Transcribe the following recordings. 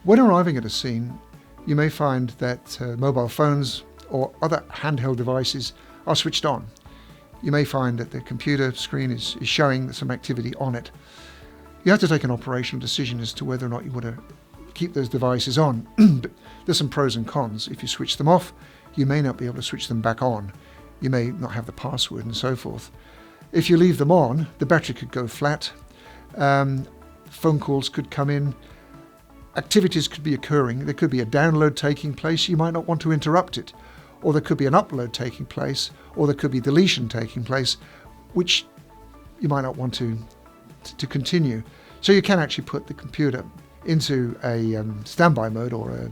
When arriving at a scene, you may find that mobile phones or other handheld devices are switched on. You may find that the computer screen is showing some activity on it. You have to take an operational decision as to whether or not you want to keep those devices on. But there's some pros and cons. If you switch them off, you may not be able to switch them back on. You may not have the password and so forth. If you leave them on, the battery could go flat, phone calls could come in, activities could be occurring, there could be a download taking place, you might not want to interrupt it, or there could be an upload taking place, or there could be deletion taking place, which you might not want to continue. So you can actually put the computer into a standby mode or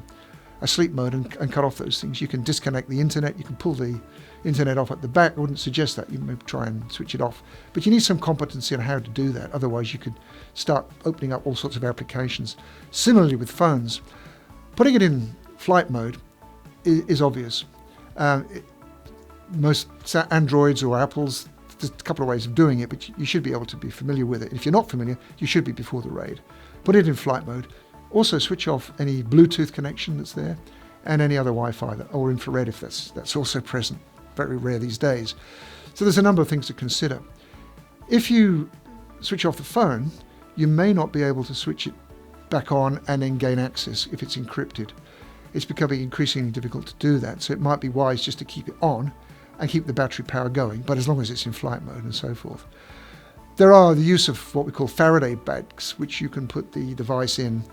a sleep mode and cut off those things. You can disconnect the internet, you can pull the internet off at the back. I wouldn't suggest that. You may try and switch it off. But you need some competency on how to do that. Otherwise you could start opening up all sorts of applications. Similarly with phones, putting it in flight mode is obvious. Most Androids or Apples, there's a couple of ways of doing it, but you should be able to be familiar with it. If you're not familiar, you should be before the raid. Put it in flight mode. Also switch off any Bluetooth connection that's there and any other Wi-Fi or infrared if that's also present. Very rare these days. So there's a number of things to consider. If you switch off the phone, you may not be able to switch it back on and then gain access if it's encrypted. It's becoming increasingly difficult to do that, so it might be wise just to keep it on and keep the battery power going, but as long as it's in flight mode and so forth. There are the use of what we call Faraday bags, which you can put the device in,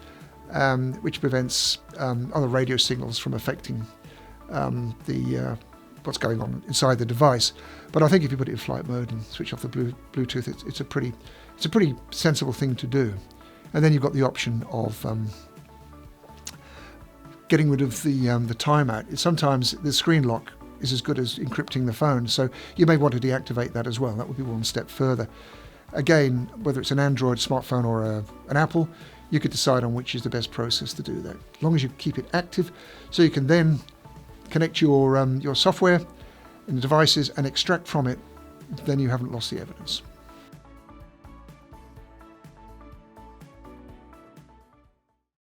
which prevents other radio signals from affecting what's going on inside the device. But I think if you put it in flight mode and switch off the Bluetooth, it's a pretty sensible thing to do. And then you've got the option of getting rid of the timeout. Sometimes the screen lock is as good as encrypting the phone, so you may want to deactivate that as well. That would be one step further. Again, whether it's an Android smartphone or an Apple, you could decide on which is the best process to do that. As long as you keep it active, so you can then connect your software and the devices and extract from it, then you haven't lost the evidence.